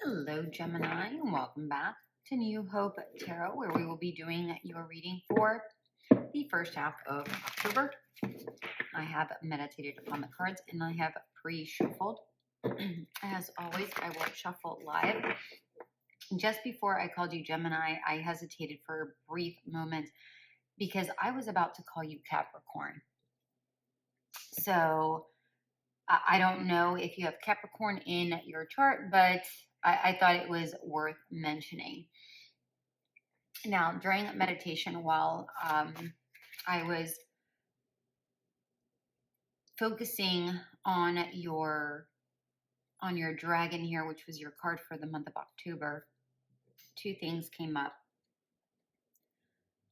Hello, Gemini, and welcome back to New Hope Tarot, where we will be doing your reading for the first half of October. I have meditated upon the cards and I have pre-shuffled. As always, I will shuffle live. Just before I called you Gemini, I hesitated for a brief moment because I was about to call you Capricorn. So I don't know if you have Capricorn in your chart, but I thought it was worth mentioning. Now, during meditation, while I was focusing on your dragon here, which was your card for the month of October, two things came up.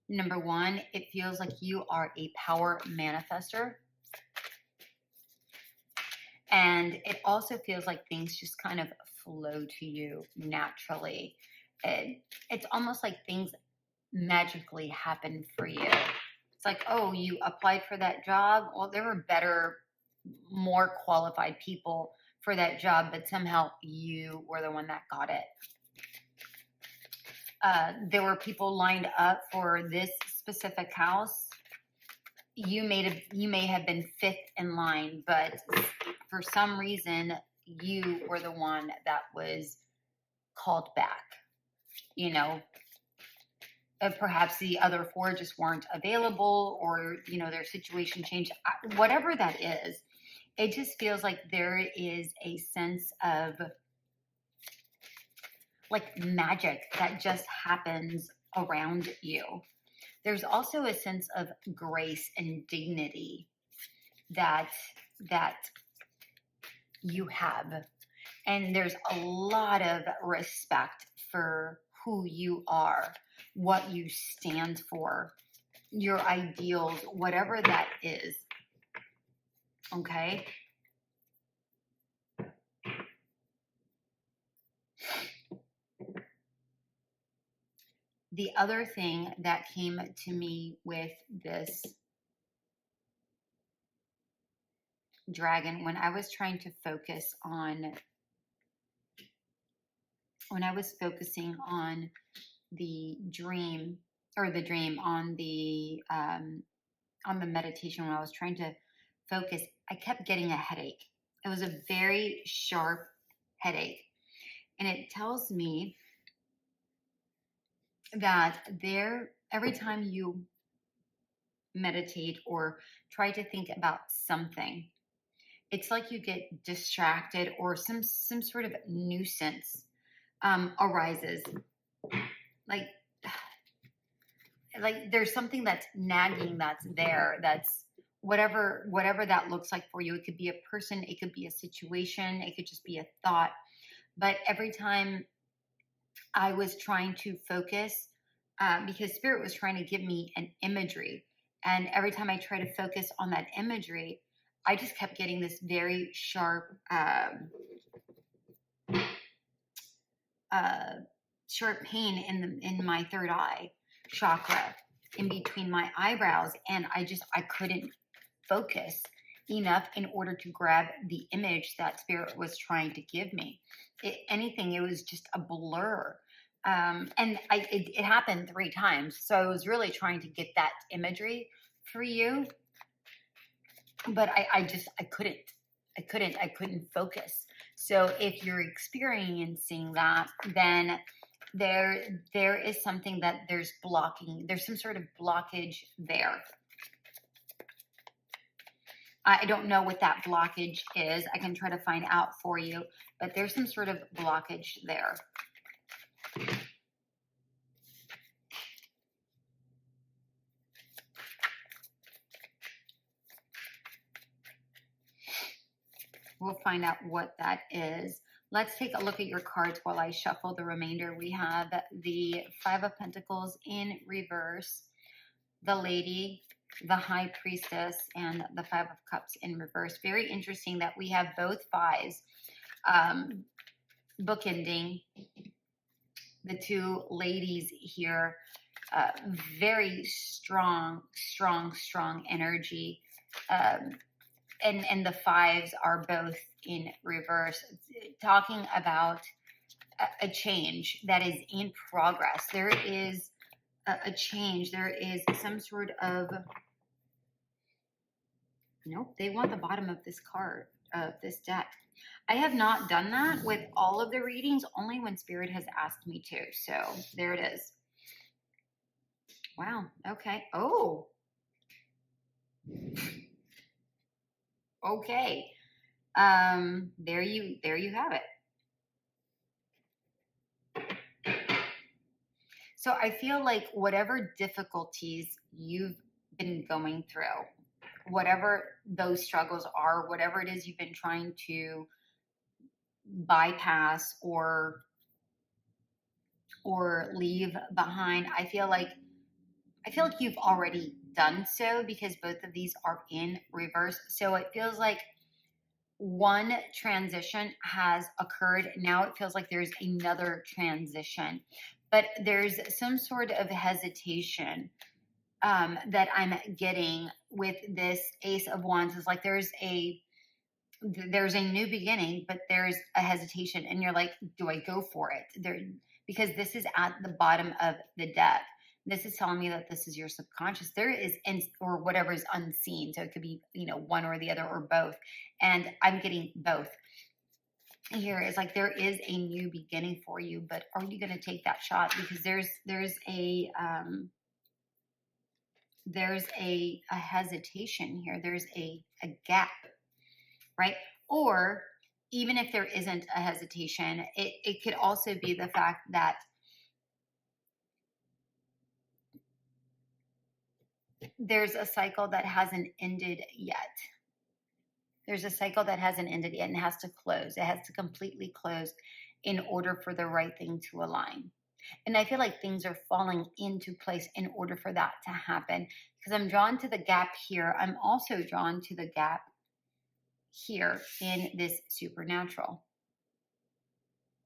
Number one, it feels like you are a power manifester. And it also feels like things just kind of flow to you naturally. It's almost like things magically happen for you. It's like, oh, you applied for that job. Well, there were better, more qualified people for that job, but somehow you were the one that got it. There were people lined up for this specific house. You may have been fifth in line, but for some reason, you were the one that was called back. You know, perhaps the other four just weren't available, or, you know, their situation changed. Whatever that is, it just feels like there is a sense of like magic that just happens around you. There's also a sense of grace and dignity that you have. And there's a lot of respect for who you are, what you stand for, your ideals, whatever that is. Okay? The other thing that came to me with this dragon, when I was trying to focus on, when I was focusing on the dream, or the dream on the meditation, when I was trying to focus, I kept getting a headache. It was a very sharp headache. And it tells me that every time you meditate or try to think about something, it's like you get distracted, or some sort of nuisance arises. Like there's something that's nagging, that's there, that's whatever that looks like for you. It could be a person, it could be a situation, it could just be a thought. But every time I was trying to focus, because Spirit was trying to give me an imagery, and every time I tried to focus on that imagery, I just kept getting this very sharp, sharp pain in my third eye chakra, in between my eyebrows, and I couldn't focus enough in order to grab the image that Spirit was trying to give me. It was just a blur. And it happened 3 times. So I was really trying to get that imagery for you, but I couldn't focus. So if you're experiencing that, then there is something that there's some sort of blockage there. I don't know what that blockage is. I can try to find out for you, but there's some sort of blockage there. We'll find out what that is. Let's take a look at your cards while I shuffle the remainder. We have the Five of Pentacles in reverse, the Lady, the High Priestess, and the Five of Cups in reverse. Very interesting that we have both fives bookending the two ladies here. Very strong energy. And the fives are both in reverse, talking about a change that is in progress. There is a change. There is some sort of, nope, they want the bottom of this card, of this deck. I have not done that with all of the readings, only when Spirit has asked me to. So there it is. Wow. Okay. Oh. Okay. There you have it. So I feel like whatever difficulties you've been going through, whatever those struggles are, whatever it is you've been trying to bypass or leave behind, I feel like you've already done so, because both of these are in reverse. So it feels like one transition has occurred. Now it feels like there's another transition, but there's some sort of hesitation that I'm getting with this Ace of Wands. Is like there's a new beginning, but there's a hesitation, and you're like, do I go for it? Because this is at the bottom of the deck. This is telling me that this is your subconscious. There is, or whatever is unseen. So it could be, one or the other or both. And I'm getting both. Here is like, there is a new beginning for you, but are you going to take that shot? Because there's a hesitation here. There's a gap, right? Or even if there isn't a hesitation, it could also be the fact that there's a cycle that hasn't ended yet. There's a cycle that hasn't ended yet and has to close. It has to completely close in order for the right thing to align. And I feel like things are falling into place in order for that to happen, because I'm drawn to the gap here. I'm also drawn to the gap here in this supernatural,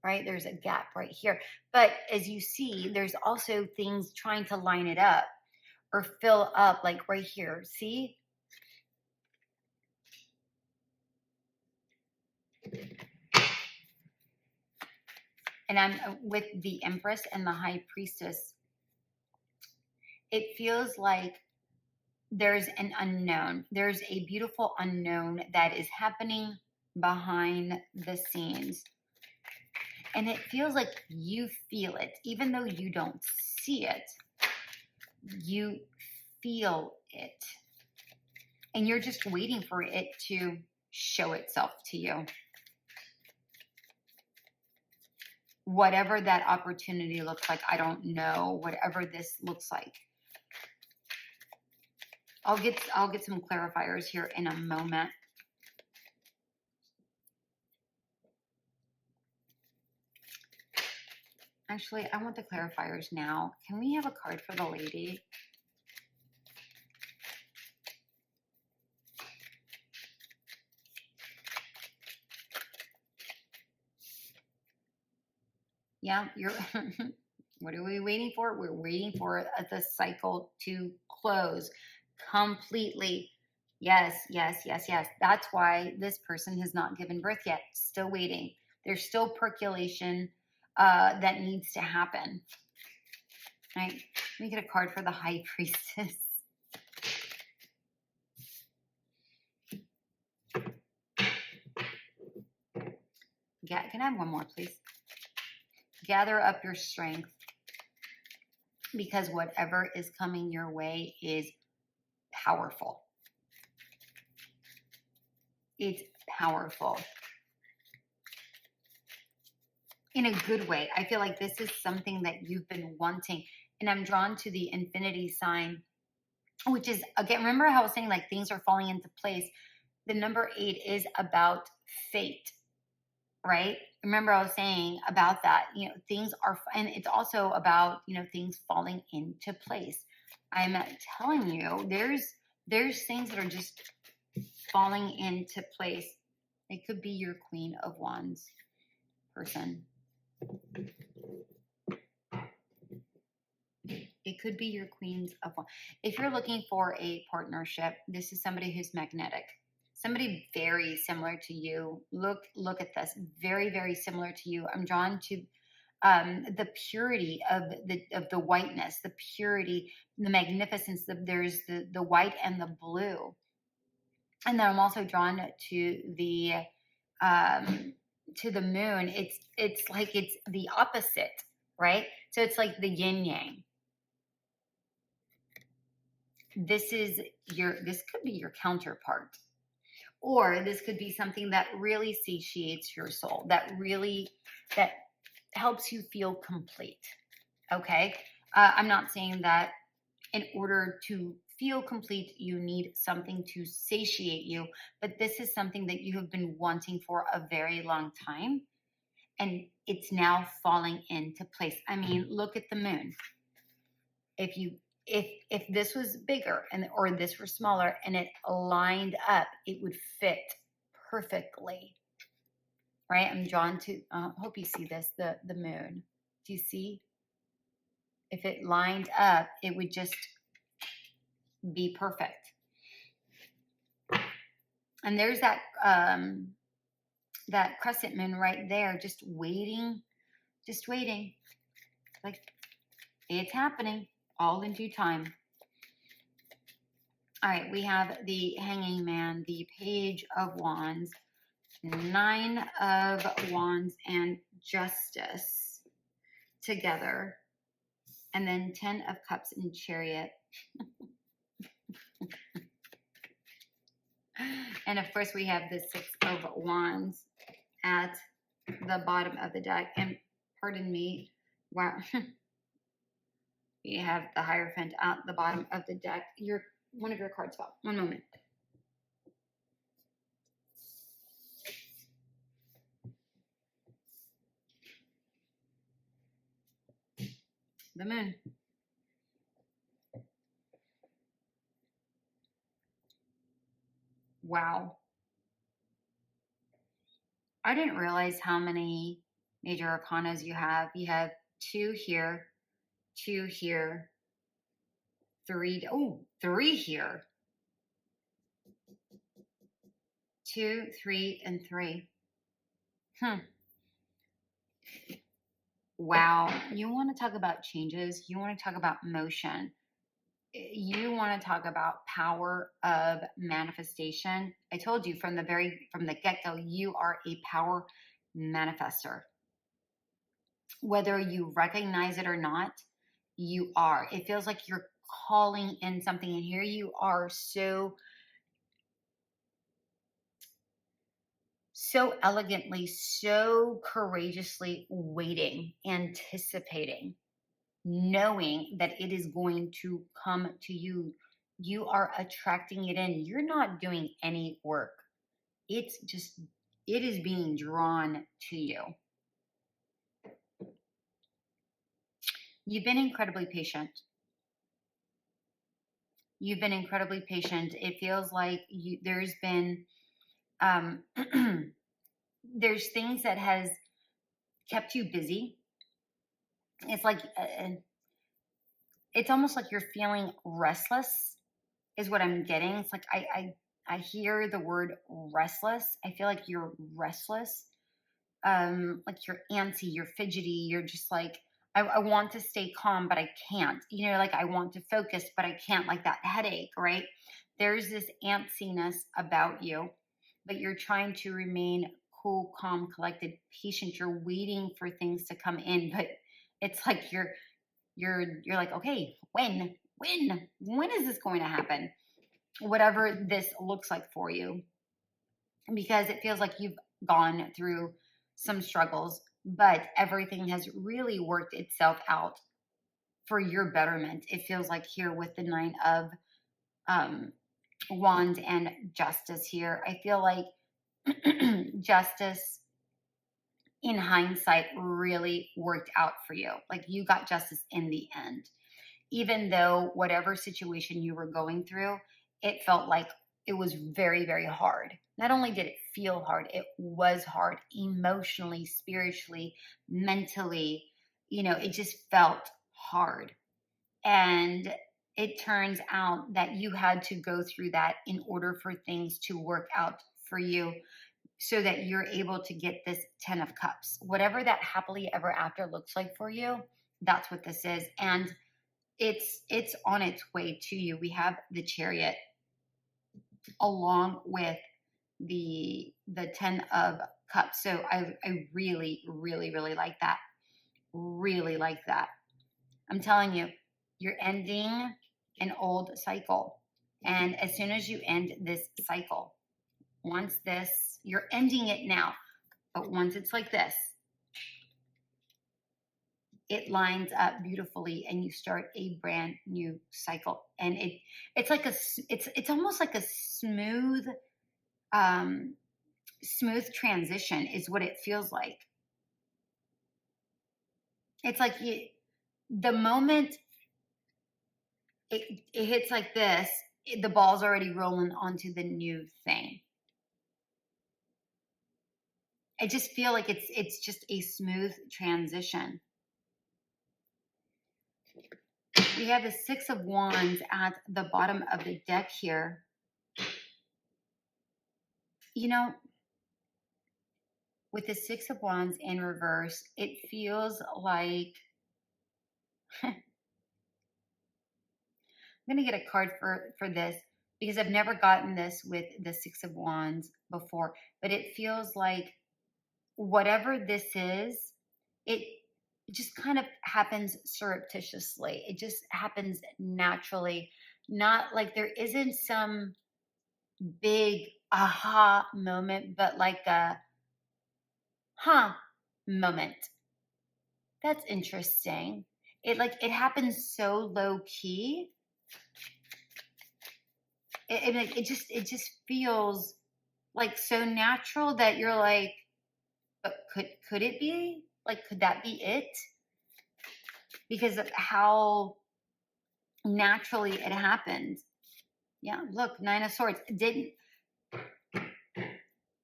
right? There's a gap right here. But as you see, there's also things trying to line it up or fill up, like right here. See? And I'm with the Empress and the High Priestess. It feels like there's an unknown. There's a beautiful unknown that is happening behind the scenes. And it feels like you feel it. Even though you don't see it, you feel it. And you're just waiting for it to show itself to you. Whatever that opportunity looks like, I don't know. Whatever this looks like. I'll get some clarifiers here in a moment. Actually, I want the clarifiers now. Can we have a card for the lady? Yeah, you're what are we waiting for? We're waiting for the cycle to close completely. Yes, yes, yes, yes. That's why this person has not given birth yet. Still waiting. There's still percolation that needs to happen. Right? Let me get a card for the High Priestess. Yeah, can I have one more, please? Gather up your strength, because whatever is coming your way is powerful. It's powerful. In a good way. I feel like this is something that you've been wanting. And I'm drawn to the infinity sign, which is, again, remember how I was saying like things are falling into place. The number 8 is about fate, right? Remember I was saying about that, things are, and it's also about, things falling into place. I'm telling you, there's things that are just falling into place. It could be your Queen of Wands person. It could be your Queens of Wands. If you're looking for a partnership, this is somebody who's magnetic. Somebody very similar to you. Look at this. Very, very similar to you. I'm drawn to the purity of the whiteness, the purity, the magnificence. There's the white and the blue, and then I'm also drawn um, to the moon. It's like it's the opposite, right? So it's like the yin yang. This could be your counterpart, or this could be something that really satiates your soul, that helps you feel complete. Okay. I'm not saying that in order to feel complete, you need something to satiate you, but this is something that you have been wanting for a very long time, and it's now falling into place. I mean, look at the moon. If this was bigger or this were smaller and it lined up, it would fit perfectly, right? I'm drawn to. Hope you see this. The moon. Do you see? If it lined up, it would just be perfect. And there's that crescent moon right there, just waiting, like it's happening all in due time. All right, we have the Hanging Man, the Page of Wands, 9 of Wands, and Justice together, and then 10 of Cups and Chariot. And of course, we have the 6 of Wands at the bottom of the deck. And pardon me, wow. We have the Hierophant at the bottom of the deck. One of your cards fell. One moment. The Moon. Wow. I didn't realize how many major arcanas you have. You have 2 here, 2 here, 3. Oh, 3 here. 2, 3, and 3. Wow. You want to talk about changes? You want to talk about motion? You want to talk about power of manifestation? I told you from the get-go, you are a power manifester. Whether you recognize it or not, you are. It feels like you're calling in something, and here you are so elegantly, so courageously waiting, anticipating, knowing that it is going to come to you. You are attracting it in. You're not doing any work. It is being drawn to you. You've been incredibly patient. You've been incredibly patient. It feels like there's been there's things that has kept you busy. It's like it's almost like you're feeling restless is what I'm getting. It's like I hear the word restless. I feel like you're restless. Like you're antsy, you're fidgety, you're just like, I want to stay calm, but I can't. Like I want to focus, but I can't, like that headache, right? There's this antsiness about you, but you're trying to remain cool, calm, collected, patient. You're waiting for things to come in, but it's like you're like, okay, when is this going to happen? Whatever this looks like for you, because it feels like you've gone through some struggles, but everything has really worked itself out for your betterment. It feels like here with the 9 of Wands and Justice here, I feel like Justice in hindsight really worked out for you. Like you got justice in the end, even though whatever situation you were going through, it felt like it was very, very hard. Not only did it feel hard, it was hard emotionally, spiritually, mentally. It just felt hard. And it turns out that you had to go through that in order for things to work out for you. so that you're able to get this 10 of cups. Whatever that happily ever after looks like for you, that's what this is. And it's on its way to you. We have the Chariot along with the 10 of cups. So I really, really, really like that. Really like that. I'm telling you, you're ending an old cycle. And as soon as you end this cycle, once this, you're ending it now, but once it's like this, it lines up beautifully and you start a brand new cycle. And it's like it's almost like a smooth smooth transition is what it feels like. It's like the moment it hits like this, the ball's already rolling onto the new thing. I just feel like it's just a smooth transition. We have the Six of Wands at the bottom of the deck here. You know, with the Six of Wands in reverse, it feels like I'm going to get a card for this because I've never gotten this with the Six of Wands before, but it feels like whatever this is, it just kind of happens surreptitiously. It just happens naturally. Not like there isn't some big aha moment, but like a moment. That's interesting. It happens so low key. It just feels like so natural that you're like, but could it be? Like, could that be it? Because of how naturally it happened. Yeah, look, Nine of Swords.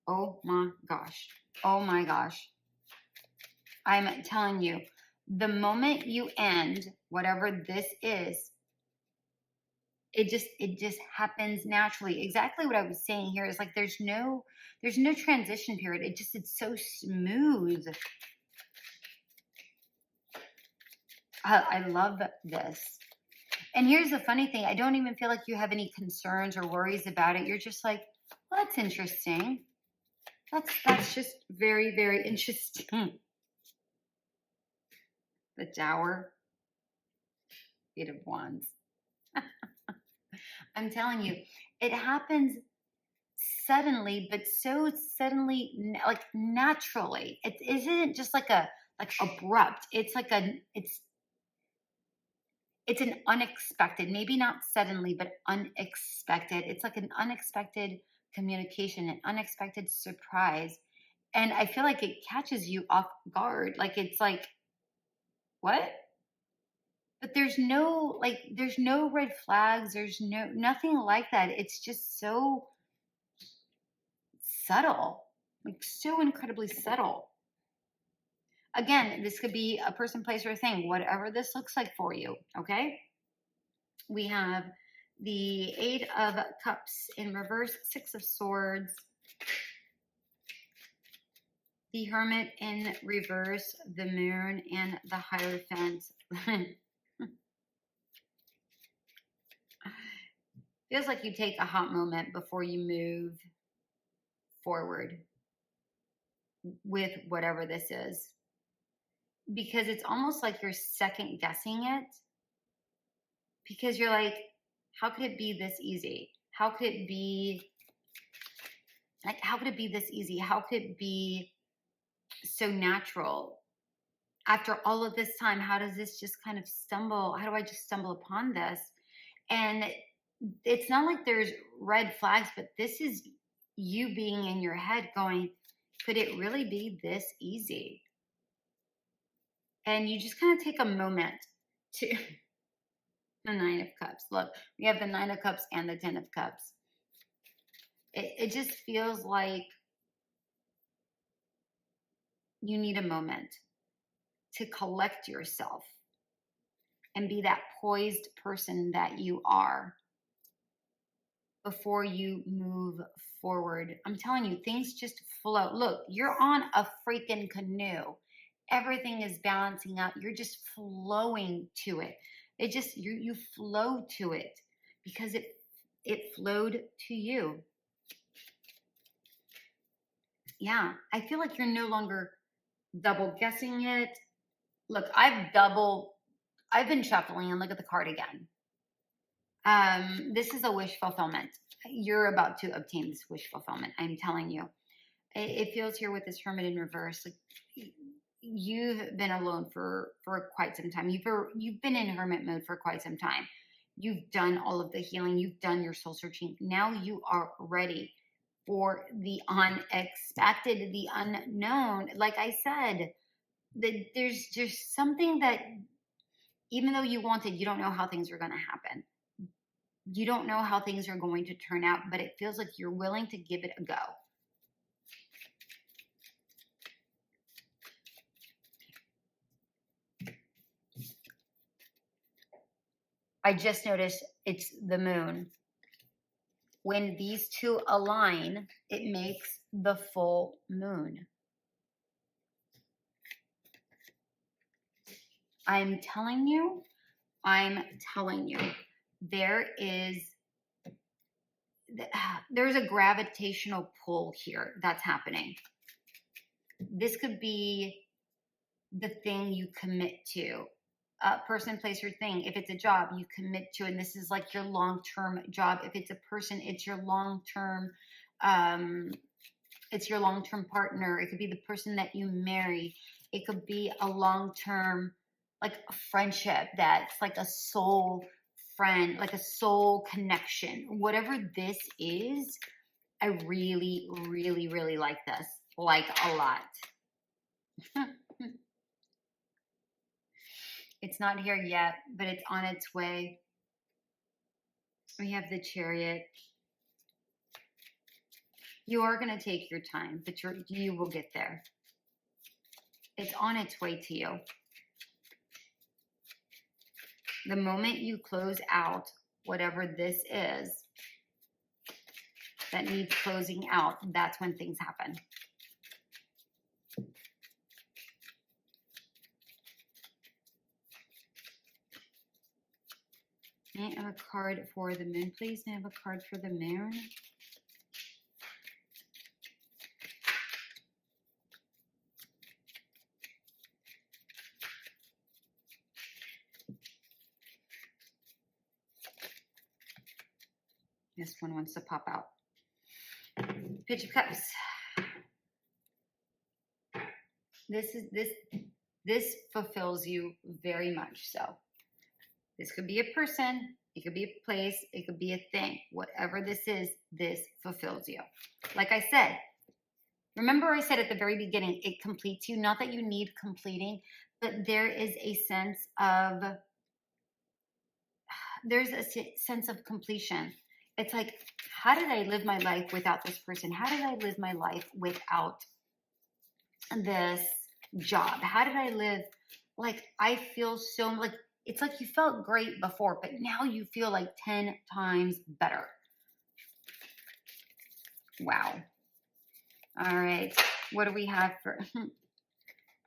Oh my gosh. Oh my gosh. I'm telling you, the moment you end whatever this is, it just happens naturally. Exactly what I was saying here is like there's no transition period. It's so smooth. I love this. And here's the funny thing. I don't even feel like you have any concerns or worries about it. You're just like, well, that's interesting. That's just very, very interesting. The Tower. Eight of Wands. I'm telling you, it happens suddenly, but so suddenly, like naturally. It isn't just like abrupt. It's like it's an unexpected, maybe not suddenly, but unexpected. It's like an unexpected communication, an unexpected surprise. And I feel like it catches you off guard. Like it's like, what? But there's no red flags. There's nothing like that. It's just so subtle, like so incredibly subtle. Again, this could be a person, place, or thing, whatever this looks like for you, okay? We have the Eight of Cups in reverse, Six of Swords, the Hermit in reverse, the Moon, and the Hierophant. Feels like you take a hot moment before you move forward with whatever this is. Because it's almost like you're second guessing it. Because you're like, how could it be this easy? How could it be this easy? How could it be so natural? After all of this time, how does this just kind of stumble? How do I just stumble upon this? And it's not like there's red flags, but this is you being in your head going, could it really be this easy? And you just kind of take a moment to the Nine of Cups. Look, we have the Nine of Cups and the 10 of Cups. It just feels like you need a moment to collect yourself and be that poised person that you are before you move forward. I'm telling you, things just flow. Look, you're on a freaking canoe. Everything is balancing out. You're just flowing to it. It just you flow to it because it flowed to you. Yeah, I feel like you're no longer double guessing it. Look, I've been shuffling and look at the card again. This is a wish fulfillment. You're about to obtain this wish fulfillment. I'm telling you. It feels here with this Hermit in reverse. Like you've been alone for quite some time. You've been in hermit mode for quite some time. You've done all of the healing. You've done your soul searching. Now you are ready for the unexpected, the unknown. Like I said, there's just something that even though you wanted, you don't know how things are going to happen. You don't know how things are going to turn out, but it feels like you're willing to give it a go. I just noticed it's the moon. When these two align, it makes the full moon. I'm telling you, there's a gravitational pull here that's happening. This could be the thing you commit to. Person, place, or thing. If it's a job, you commit to, and this is like your long-term job. If it's a person, it's your long-term partner. It could be the person that you marry. It could be a long-term like a friendship that's like a soul friend, like a soul connection. Whatever this is, I really, really, really like this. Like a lot. It's not here yet, but it's on its way. We have the Chariot. You are going to take your time, but you will get there. It's on its way to you. The moment you close out whatever this is that needs closing out, that's when things happen. May I have a card for the moon, please? May I have a card for the moon? This one wants to pop out. Page of Cups. This fulfills you very much so. This could be a person, it could be a place, it could be a thing. Whatever this is, this fulfills you. Like I said, remember I said at the very beginning, it completes you. Not that you need completing, but there is a sense of, completion. It's like, how did I live my life without this person? How did I live my life without this job? How did I live? Like, I feel so like, it's like you felt great before, but now you feel like 10 times better. Wow. All right. What do we have for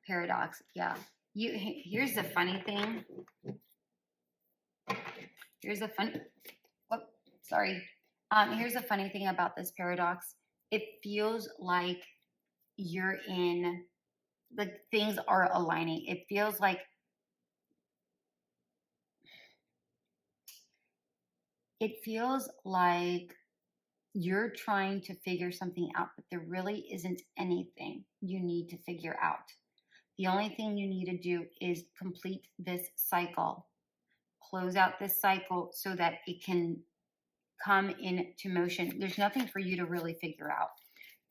paradox? Yeah. Here's the funny thing. Here's the funny thing about this paradox. It feels like you're in, like things are aligning. It feels like you're trying to figure something out, but there really isn't anything you need to figure out. The only thing you need to do is complete this cycle, close out this cycle so that it can come into motion. There's nothing for you to really figure out.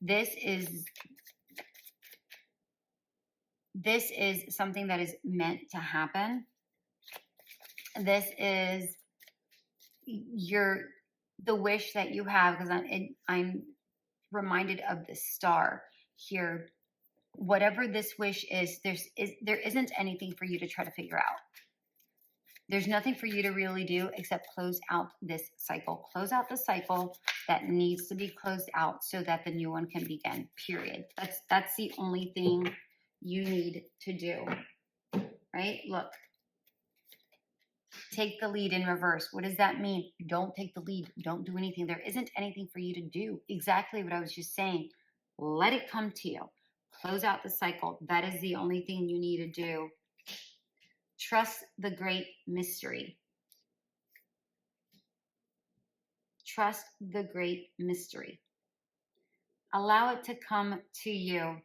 This is something that is meant to happen. This is the wish that you have, because I'm reminded of the star here. Whatever this wish is, there isn't anything for you to try to figure out. There's nothing for you to really do except close out this cycle. Close out the cycle that needs to be closed out so that the new one can begin, period. That's the only thing you need to do, right? Look, take the lead in reverse. What does that mean? Don't take the lead. Don't do anything. There isn't anything for you to do. Exactly what I was just saying. Let it come to you. Close out the cycle. That is the only thing you need to do. Trust the great mystery. Trust the great mystery. Allow it to come to you.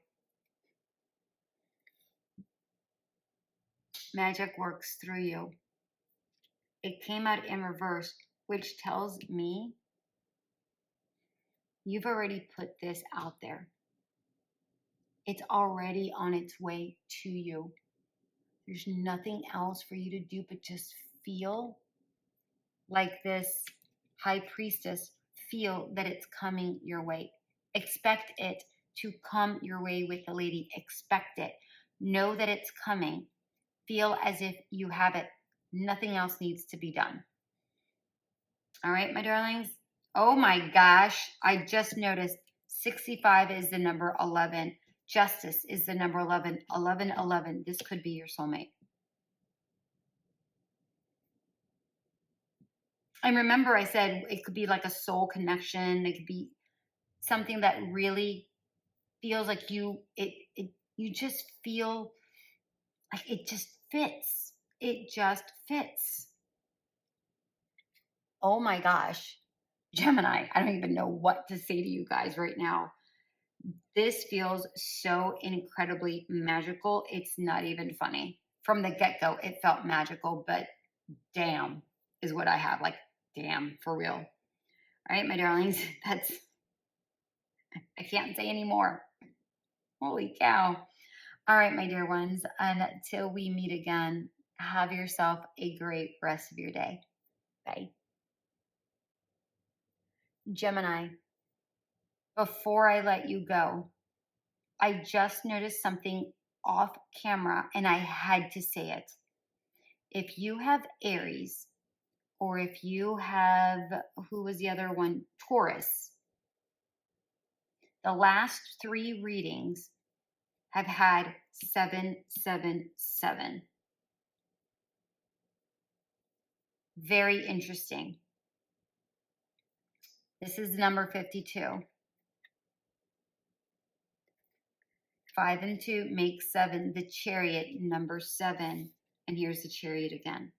Magic works through you. It came out in reverse, which tells me you've already put this out there. It's already on its way to you. There's nothing else for you to do but just feel like this high priestess, feel that it's coming your way. Expect it to come your way with the lady. Expect it. Know that it's coming. Feel as if you have it. Nothing else needs to be done. All right, my darlings. Oh my gosh. I just noticed 65 is the number 11. Justice is the number 11. 11, 11. This could be your soulmate. And remember, I said it could be like a soul connection. It could be something that really feels like you just feel like it just fits. It just fits. Oh my gosh. Gemini, I don't even know what to say to you guys right now. This feels so incredibly magical. It's not even funny. From the get-go, it felt magical, but damn is what I have. Like, damn, for real. All right, my darlings, I can't say any more. Holy cow. All right, my dear ones, until we meet again, have yourself a great rest of your day. Bye. Gemini, before I let you go, I just noticed something off camera and I had to say it. If you have Aries, or if you have, who was the other one? Taurus. The last 3 readings have had 777. Very interesting. This is number 52. 5 and 2 make 7. The Chariot, number 7. And here's the Chariot again.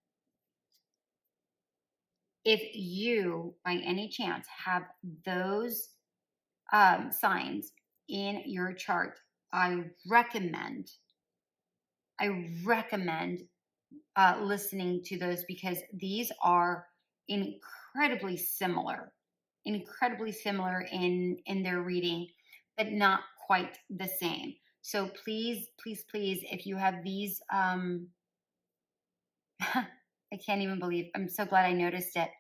If you, by any chance, have those signs in your chart, I recommend listening to those, because these are incredibly similar in their reading, but not quite the same. So please, please, please, if you have these, I can't even believe, I'm so glad I noticed it.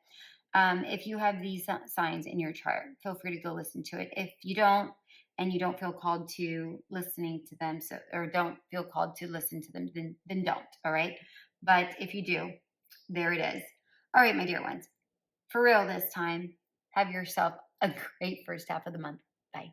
If you have these signs in your chart, feel free to go listen to it. If you don't, and you don't feel called to listening to them, or don't feel called to listen to them, then don't, all right? But if you do, there it is. All right, my dear ones, for real this time, have yourself a great first half of the month. Bye.